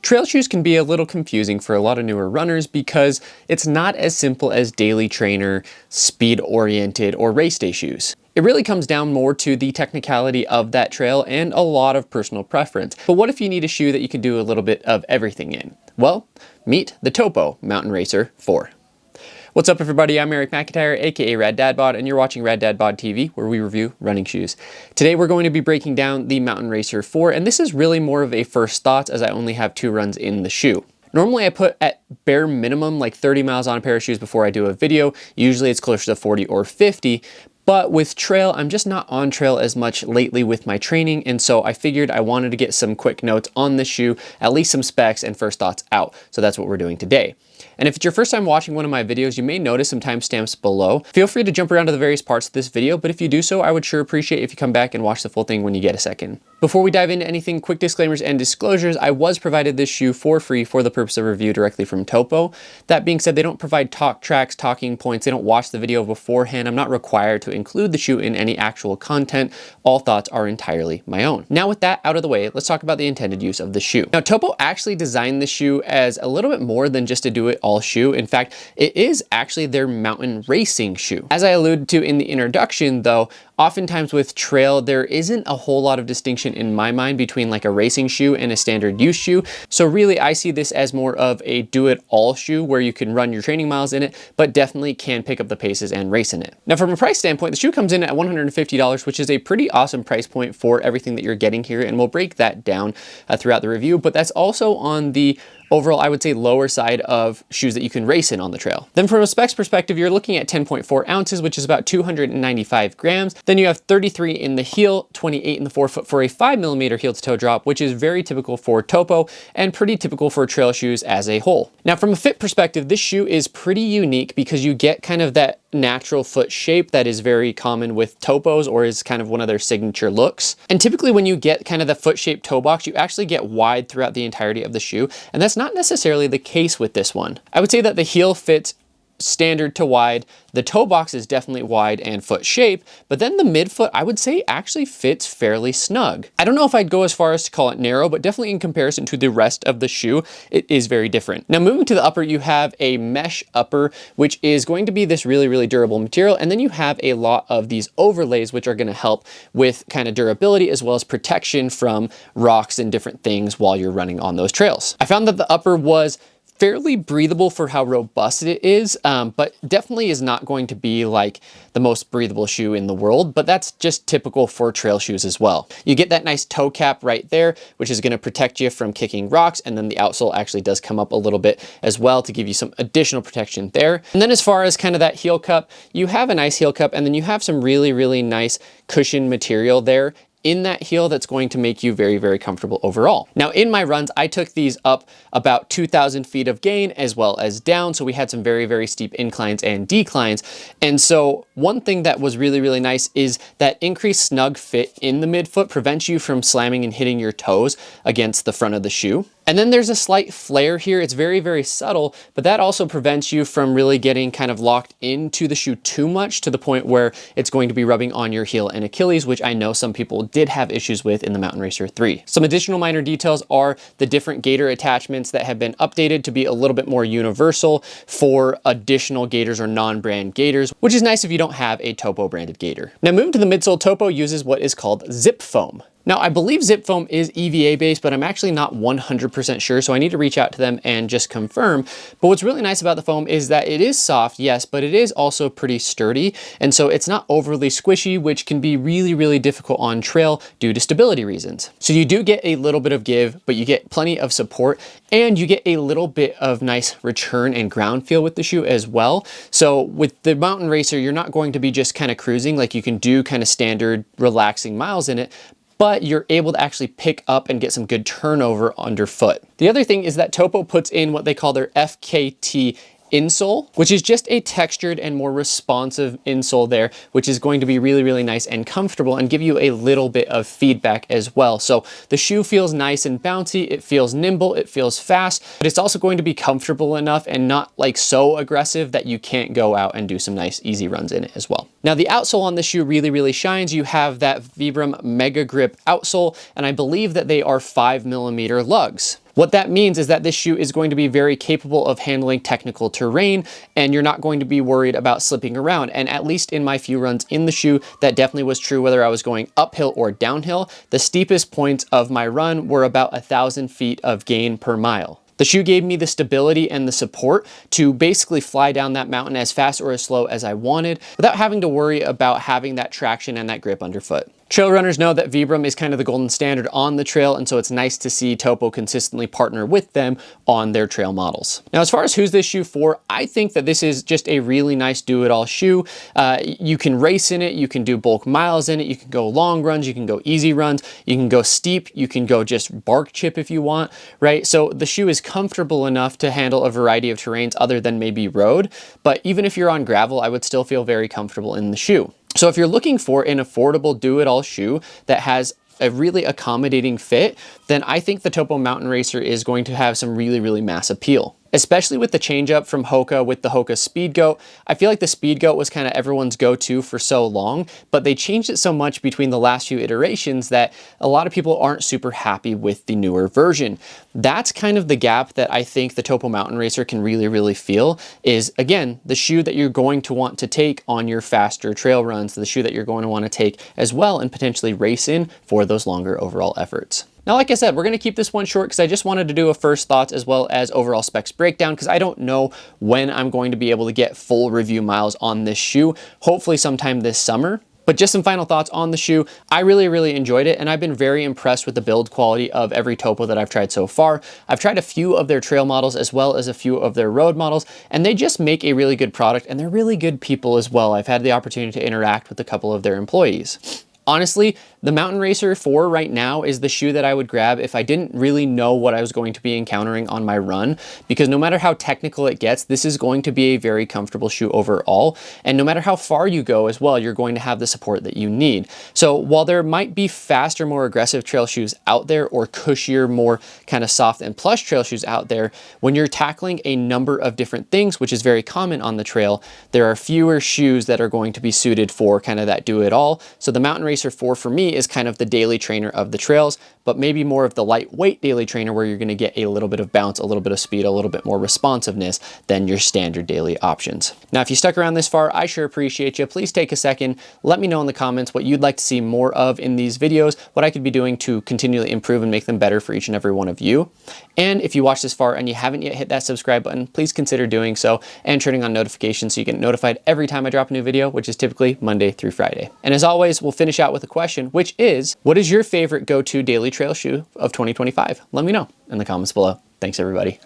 Trail shoes can be a little confusing for a lot of newer runners because it's not as simple as daily trainer, speed-oriented, or race day shoes. It really comes down more to the technicality of that trail and a lot of personal preference. But what if you need a shoe that you can do a little bit of everything in? Well, meet the Topo MTN Racer 4. What's up everybody, I'm Eric McIntyre, aka Rad Dad Bod, and you're watching Rad Dad Bod TV, where we review running shoes. Today we're going to be breaking down the MTN Racer 4, and this is really more of a first thoughts as I only have 2 runs in the shoe. Normally I put at bare minimum like 30 miles on a pair of shoes before I do a video. Usually it's closer to 40 or 50. But with trail, I'm just not on trail as much lately with my training, and so I figured I wanted to get some quick notes on the shoe, at least some specs and first thoughts out. So that's what we're doing today. And if it's your first time watching one of my videos, you may notice some timestamps below. Feel free to jump around to the various parts of this video, but if you do so, I would sure appreciate if you come back and watch the full thing when you get a second. Before we dive into anything, quick disclaimers and disclosures. I was provided this shoe for free for the purpose of review directly from Topo. That being said, they don't provide talk tracks, talking points. They don't watch the video beforehand. I'm not required to include the shoe in any actual content. All thoughts are entirely my own. Now with that out of the way, let's talk about the intended use of the shoe. Now Topo actually designed the shoe as a little bit more than just a do-it-all shoe. In fact, it is actually their mountain racing shoe. As I alluded to in the introduction though, oftentimes with trail, there isn't a whole lot of distinction in my mind between like a racing shoe and a standard use shoe. So really I see this as more of a do-it-all shoe where you can run your training miles in it, but definitely can pick up the paces and race in it. Now from a price standpoint, the shoe comes in at $150, which is a pretty awesome price point for everything that you're getting here. And we'll break that down throughout the review, but that's also on the overall, I would say lower side of shoes that you can race in on the trail. Then from a specs perspective, you're looking at 10.4 ounces, which is about 295 grams. Then you have 33 in the heel, 28 in the forefoot for a 5mm heel to toe drop, which is very typical for Topo and pretty typical for trail shoes as a whole. Now from a fit perspective, this shoe is pretty unique because you get kind of that natural foot shape that is very common with Topos or is kind of one of their signature looks. And typically when you get kind of the foot shaped toe box, you actually get wide throughout the entirety of the shoe. And that's not necessarily the case with this one. I would say that the heel fits standard to wide. The toe box is definitely wide and foot shape, but then the midfoot I would say actually fits fairly snug. I don't know if I'd go as far as to call it narrow, but definitely in comparison to the rest of the shoe, it is very different. Now moving to the upper, you have a mesh upper, which is going to be this really, really durable material. And then you have a lot of these overlays, which are going to help with kind of durability as well as protection from rocks and different things while you're running on those trails. I found that the upper was fairly breathable for how robust it is, but definitely is not going to be like the most breathable shoe in the world, but that's just typical for trail shoes as well. You get that nice toe cap right there, which is going to protect you from kicking rocks, and then the outsole actually does come up a little bit as well to give you some additional protection there. And then as far as kind of that heel cup, you have a nice heel cup, and then you have some really, really nice cushion material there in that heel that's going to make you very, very comfortable overall. Now in my runs, I took these up about 2,000 feet of gain as well as down. So we had some very, very steep inclines and declines. And so one thing that was really, really nice is that increased snug fit in the midfoot prevents you from slamming and hitting your toes against the front of the shoe. And then there's a slight flare here. It's very, very subtle, but that also prevents you from really getting kind of locked into the shoe too much to the point where it's going to be rubbing on your heel and Achilles, which I know some people did have issues with in the MTN Racer 3. Some additional minor details are the different gaiter attachments that have been updated to be a little bit more universal for additional gaiters or non-brand gaiters, which is nice if you don't have a Topo branded gaiter. Now moving to the midsole, Topo uses what is called zip foam. Now, I believe zip foam is EVA based, but I'm actually not 100% sure, so I need to reach out to them and just confirm. But what's really nice about the foam is that it is soft, yes, but it is also pretty sturdy, and so it's not overly squishy, which can be really, really difficult on trail due to stability reasons. So you do get a little bit of give, but you get plenty of support, and you get a little bit of nice return and ground feel with the shoe as well. So with the MTN Racer, you're not going to be just kind of cruising, like you can do kind of standard relaxing miles in it, but you're able to actually pick up and get some good turnover underfoot. The other thing is that Topo puts in what they call their FKT insole, which is just a textured and more responsive insole there, which is going to be really, really nice and comfortable and give you a little bit of feedback as well. So the shoe feels nice and bouncy, it feels nimble, it feels fast, but it's also going to be comfortable enough and not like so aggressive that you can't go out and do some nice easy runs in it as well. Now the outsole on this shoe really shines. You have that Vibram Mega Grip outsole, and I believe that they are 5mm lugs. What that means is that this shoe is going to be very capable of handling technical terrain, and you're not going to be worried about slipping around. And at least in my few runs in the shoe, that definitely was true whether I was going uphill or downhill. The steepest points of my run were about 1,000 feet of gain per mile. The shoe gave me the stability and the support to basically fly down that mountain as fast or as slow as I wanted without having to worry about having that traction and that grip underfoot. Trail runners know that Vibram is kind of the golden standard on the trail, and so it's nice to see Topo consistently partner with them on their trail models. Now, as far as who's this shoe for, I think that this is just a really nice do-it-all shoe. You can race in it, you can do bulk miles in it, you can go long runs, you can go easy runs, you can go steep, you can go just bark chip if you want, right? So the shoe is comfortable enough to handle a variety of terrains other than maybe road, but even if you're on gravel, I would still feel very comfortable in the shoe. So if you're looking for an affordable do-it-all shoe that has a really accommodating fit, then I think the Topo Mountain Racer is going to have some really mass appeal. Especially with the change up from Hoka with the Hoka Speed Goat. I feel like the Speed Goat was kind of everyone's go-to for so long, but they changed it so much between the last few iterations that a lot of people aren't super happy with the newer version. That's kind of the gap that I think the Topo Mountain Racer can really feel is, again, the shoe that you're going to want to take on your faster trail runs, the shoe that you're going to want to take as well and potentially race in for those longer overall efforts. Now, like I said, we're going to keep this one short because I just wanted to do a first thoughts as well as overall specs breakdown because I don't know when I'm going to be able to get full review miles on this shoe, hopefully sometime this summer. But just some final thoughts on the shoe. I really enjoyed it, and I've been very impressed with the build quality of every Topo that I've tried so far. I've tried a few of their trail models as well as a few of their road models, and they just make a really good product, and they're really good people as well. I've had the opportunity to interact with a couple of their employees. Honestly, the Mountain Racer 4 right now is the shoe that I would grab if I didn't really know what I was going to be encountering on my run, because no matter how technical it gets, this is going to be a very comfortable shoe overall. And no matter how far you go as well, you're going to have the support that you need. So while there might be faster, more aggressive trail shoes out there or cushier, more kind of soft and plush trail shoes out there, when you're tackling a number of different things, which is very common on the trail, there are fewer shoes that are going to be suited for kind of that do-it-all. So the Mountain Racer 4 for me is kind of the daily trainer of the trails, but maybe more of the lightweight daily trainer where you're going to get a little bit of bounce, a little bit of speed, a little bit more responsiveness than your standard daily options. Now, if you stuck around this far, I sure appreciate you. Please take a second, let me know in the comments what you'd like to see more of in these videos, what I could be doing to continually improve and make them better for each and every one of you. And if you watched this far and you haven't yet hit that subscribe button, please consider doing so and turning on notifications so you get notified every time I drop a new video, which is typically Monday through Friday. And as always, we'll finish out with a question, which is, what is your favorite go-to daily trail shoe of 2025? Let me know in the comments below. Thanks, everybody.